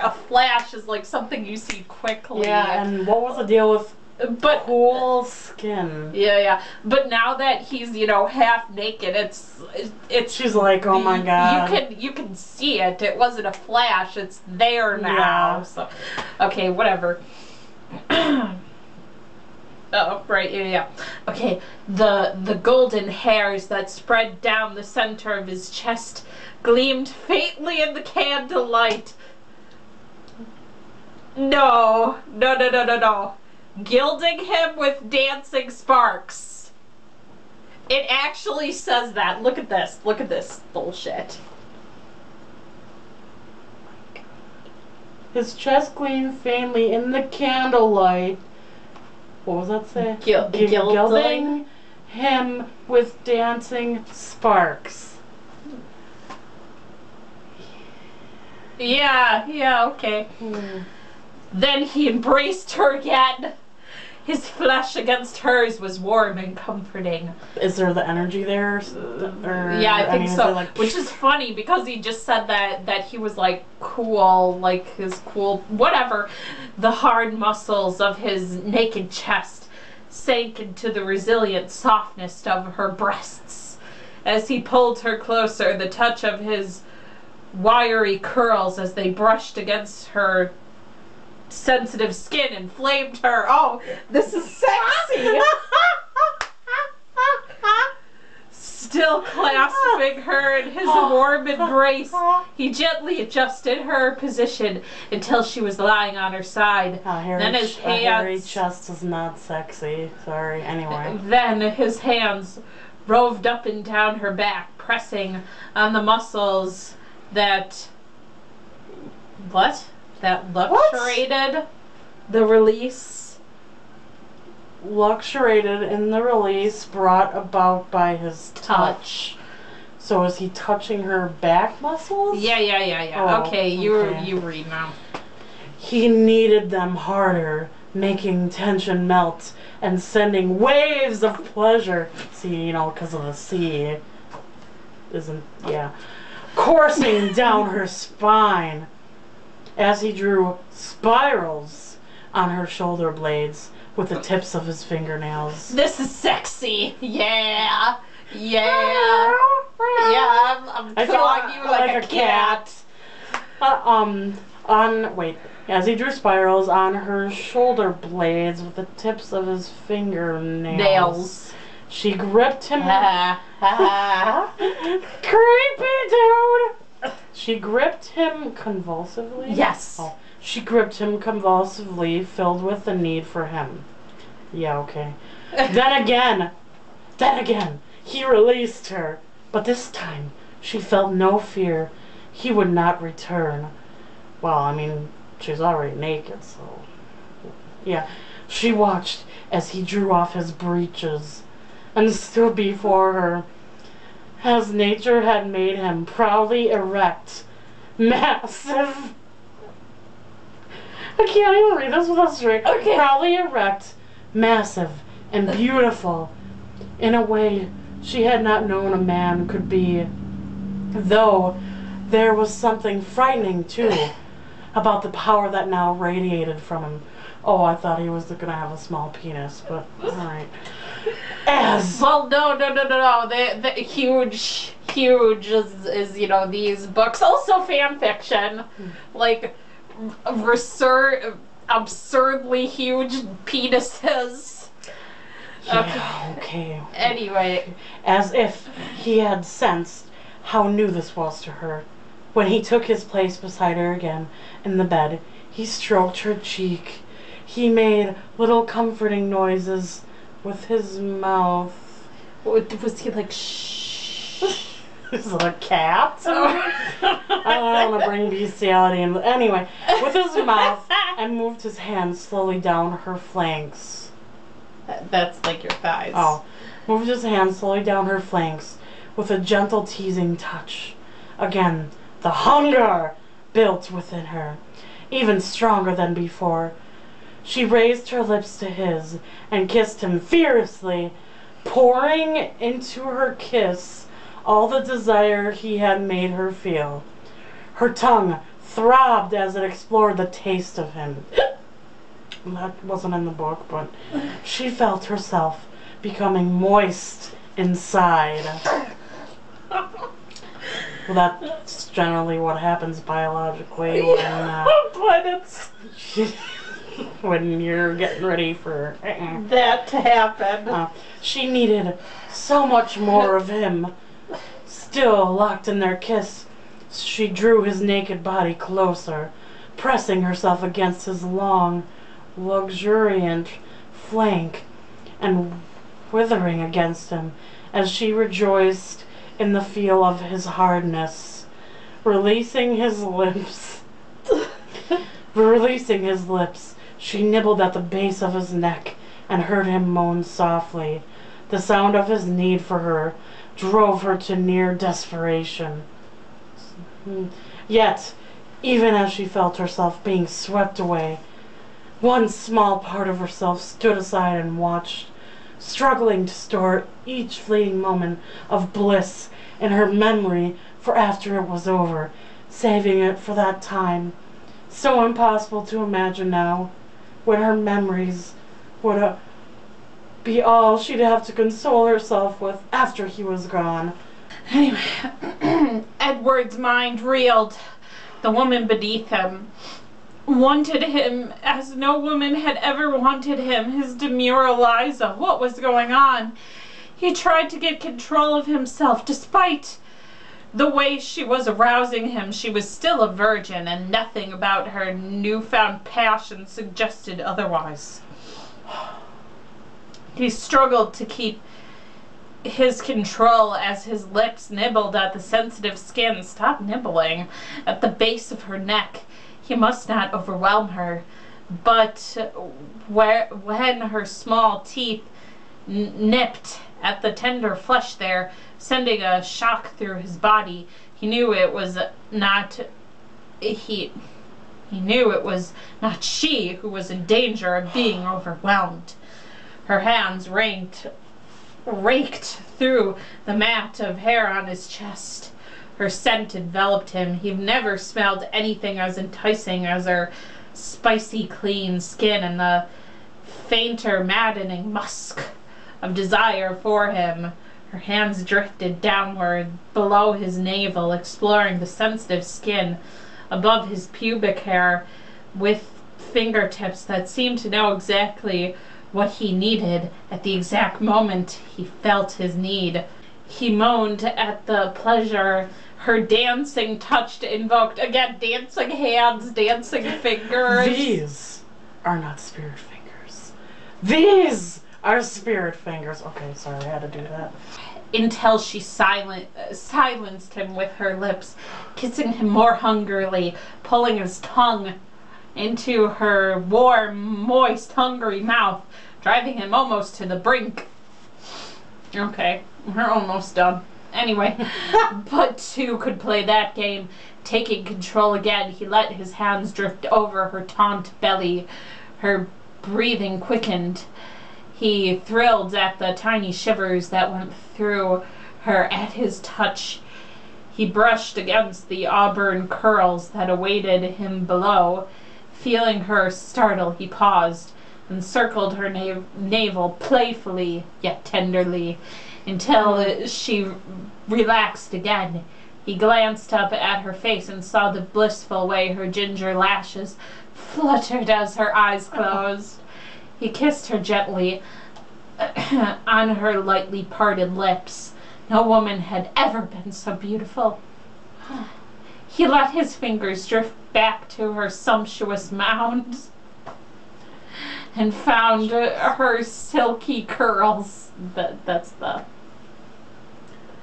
a flash is like something you see quickly. Yeah, and what was the deal with cool skin? Yeah. But now that he's, you know, half naked, it's. She's like, oh my god. You can see it. It wasn't a flash. It's there now. Yeah. So, okay, whatever. Oh, right, yeah. Okay, the golden hairs that spread down the center of his chest gleamed faintly in the candlelight. No. Gilding him with dancing sparks. It actually says that. Look at this. Look at this bullshit. His chest gleamed faintly in the candlelight. What was that say? Gilding him with dancing sparks. Yeah, okay. Then he embraced her again. His flesh against hers was warm and comforting. Is there the energy there? Yeah, I think so. Like, which is funny because he just said that he was like cool, like his cool whatever. The hard muscles of his naked chest sank into the resilient softness of her breasts. As he pulled her closer, the touch of his wiry curls as they brushed against her sensitive skin inflamed her. Oh, this is sexy. Still clasping her in his warm embrace, he gently adjusted her position until she was lying on her side. Then his hands... hairy chest is not sexy. Sorry, anyway. Then his hands roved up and down her back, pressing on the muscles that... What? That luxuriated the release. Luxuriated in the release brought about by his touch. So is he touching her back muscles? Yeah. Oh, okay, you read now. He kneaded them harder, making tension melt and sending waves of pleasure. See, you know, because of the sea. Coursing down her spine. As he drew spirals on her shoulder blades with the tips of his fingernails. This is sexy. Yeah. I'm clawing you like a cat. As he drew spirals on her shoulder blades with the tips of his fingernails. She gripped him. Creepy dude. She gripped him convulsively? Yes. Oh, she gripped him convulsively, filled with the need for him. Yeah, okay. Then again, he released her. But this time, she felt no fear. He would not return. Well, I mean, she's already naked, so... Yeah. She watched as he drew off his breeches and stood before her. As nature had made him, proudly erect, massive. I can't even read this without straight. Okay. Proudly erect, massive, and beautiful, in a way she had not known a man could be. Though there was something frightening too about the power that now radiated from him. Oh, I thought he was gonna have a small penis, but alright. Well, no. The huge is you know, these books. Also fan fiction. Like, absurdly huge penises. Yeah, okay. Anyway. As if he had sensed how new this was to her. When he took his place beside her again in the bed, he stroked her cheek. He made little comforting noises with his mouth. Was he like, shh? Is it a cat? I don't want to bring bestiality in. Anyway, with his mouth, and moved his hands slowly down her flanks. That's like your thighs. Oh. Moved his hands slowly down her flanks with a gentle teasing touch. Again, the hunger built within her, even stronger than before. She raised her lips to his and kissed him fiercely, pouring into her kiss all the desire he had made her feel. Her tongue throbbed as it explored the taste of him. That wasn't in the book, but she felt herself becoming moist inside. Well, that's generally what happens biologically when you're getting ready for that to happen. She needed so much more of him. Still locked in their kiss, she drew his naked body closer, pressing herself against his long, luxuriant flank and withering against him as she rejoiced in the feel of his hardness. Releasing his lips, she nibbled at the base of his neck and heard him moan softly. The sound of his need for her drove her to near desperation. Yet, even as she felt herself being swept away, one small part of herself stood aside and watched, struggling to store each fleeting moment of bliss in her memory for after it was over, saving it for that time, so impossible to imagine now, when her memories would be all she'd have to console herself with after he was gone. Anyway, Edward's mind reeled. The woman beneath him wanted him as no woman had ever wanted him. His demure Eliza. What was going on? He tried to get control of himself. Despite the way she was arousing him, she was still a virgin, and nothing about her newfound passion suggested otherwise. He struggled to keep his control as his lips nibbled at the sensitive skin. Stop nibbling. At the base of her neck. He must not overwhelm her. But when her small teeth nipped at the tender flesh there, sending a shock through his body, he knew it was not he knew it was not she who was in danger of being overwhelmed. Her hands raked through the mat of hair on his chest. Her scent enveloped him. He'd never smelled anything as enticing as her spicy clean skin and the fainter maddening musk of desire for him. Her hands drifted downward below his navel, exploring the sensitive skin above his pubic hair with fingertips that seemed to know exactly what he needed at the exact moment he felt his need. He moaned at the pleasure her dancing touch invoked. Again, dancing hands, dancing fingers. These are not spirit fingers. These are spirit fingers. Okay, sorry, I had to do that. Until she silenced him with her lips, kissing him more hungrily, pulling his tongue into her warm, moist, hungry mouth, driving him almost to the brink. Okay, we're almost done. Anyway, but two could play that game. Taking control again, he let his hands drift over her taut belly. Her breathing quickened. He thrilled at the tiny shivers that went through her at his touch. He brushed against the auburn curls that awaited him below. Feeling her startle, he paused and circled her navel playfully yet tenderly until she relaxed again. He glanced up at her face and saw the blissful way her ginger lashes fluttered as her eyes closed. He kissed her gently on her lightly parted lips. No woman had ever been so beautiful. He let his fingers drift back to her sumptuous mound and found her silky curls. That's the...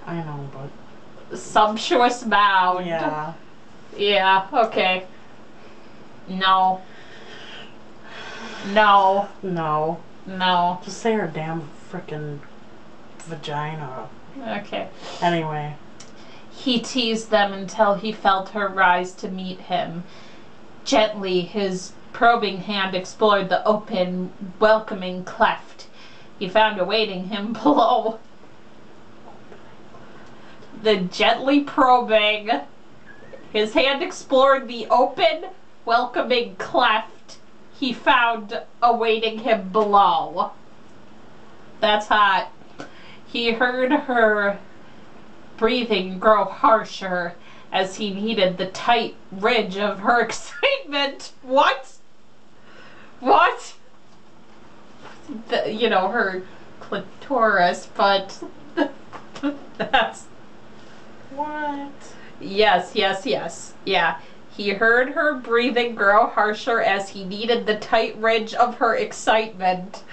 I know, but... Sumptuous mound. Yeah. Yeah, okay. No. No. No. No. Just say her damn frickin' vagina. Okay. Anyway. He teased them until he felt her rise to meet him. Gently, his probing hand explored the open, welcoming cleft he found awaiting him below. The gently probing His hand explored the open, welcoming cleft he found awaiting him below. That's hot. He heard her breathing grow harsher as he needed the tight ridge of her excitement. What? What? You know, her clitoris, but that's... What? Yes. Yeah. He heard her breathing grow harsher as he needed the tight ridge of her excitement,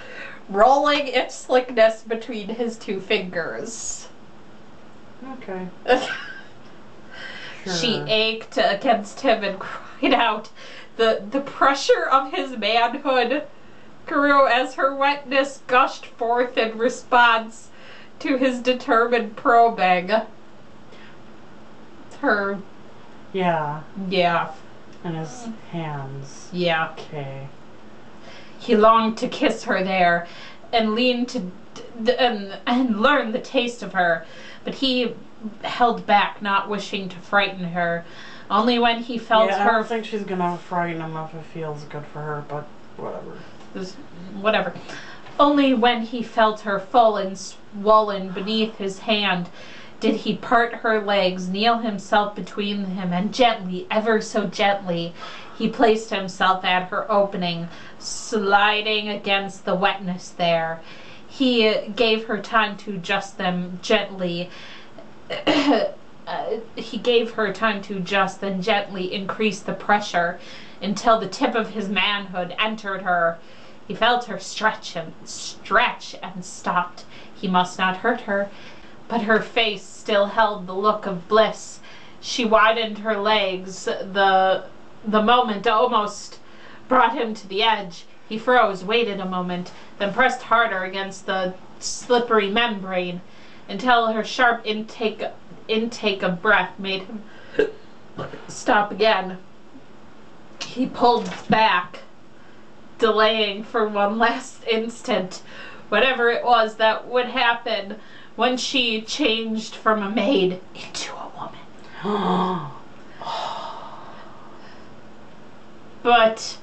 rolling its slickness between his two fingers. Okay. Sure. She ached against him and cried out. The pressure of his manhood grew as her wetness gushed forth in response to his determined probing. Her... Yeah. Yeah. And his hands. Yeah. Okay. He longed to kiss her there and lean to and learn the taste of her, but he held back, not wishing to frighten her. Only when he felt her... I don't think she's gonna frighten him if it feels good for her, but whatever. Whatever. Only when he felt her full and swollen beneath his hand did he part her legs, kneel himself between them, and gently, ever so gently, he placed himself at her opening, sliding against the wetness there. He gave her time to adjust them gently. He gave her time to adjust, then gently increase the pressure until the tip of his manhood entered her. He felt her stretch and stopped. He must not hurt her, but her face still held the look of bliss. She widened her legs. The moment almost brought him to the edge. He froze, waited a moment, then pressed harder against the slippery membrane until her sharp intake of breath made him stop again. He pulled back, delaying for one last instant whatever it was that would happen when she changed from a maid into a woman. But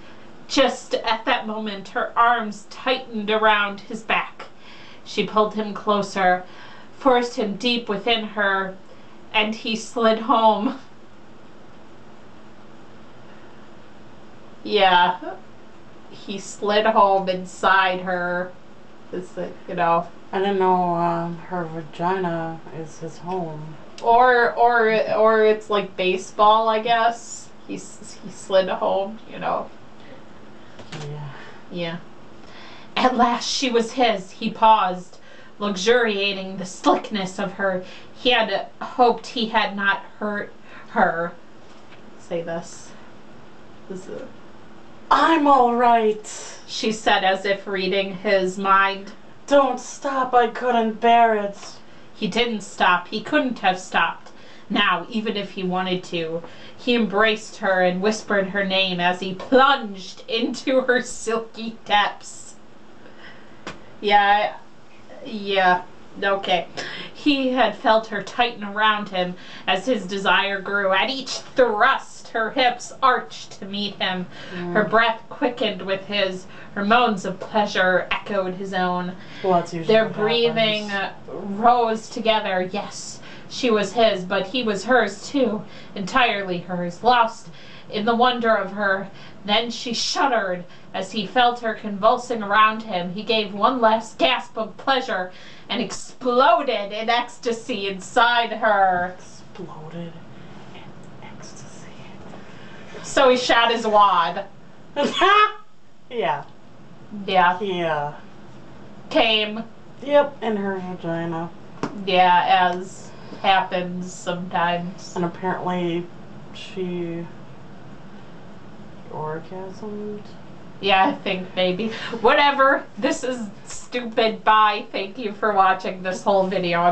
just at that moment, her arms tightened around his back. She pulled him closer, forced him deep within her, and he slid home. Yeah, he slid home inside her. You know. I didn't know her vagina is his home. Or it's like baseball, I guess. He slid home, you know. Yeah. Yeah. At last she was his. He paused, luxuriating the slickness of her. He had hoped he had not hurt her. Say this. I'm all right, she said as if reading his mind. Don't stop, I couldn't bear it. He didn't stop. He couldn't have stopped. Now, even if he wanted to. He embraced her and whispered her name as he plunged into her silky depths. Yeah, okay. He had felt her tighten around him as his desire grew. At each thrust, her hips arched to meet him. Her breath quickened with his. Her moans of pleasure echoed his own. Well, that's usually their what breathing happens. rose together. Yes, she was his, but he was hers too. Entirely hers, lost in the wonder of her. Then she shuddered as he felt her convulsing around him. He gave one last gasp of pleasure and exploded in ecstasy inside her. Exploded in ecstasy. So he shot his wad. Yeah. Yeah. Yeah. Came. Yep, in her vagina. Yeah, as happens sometimes. And apparently she orgasmed. Yeah, I think maybe. Whatever. This is stupid. Bye. Thank you for watching this whole video.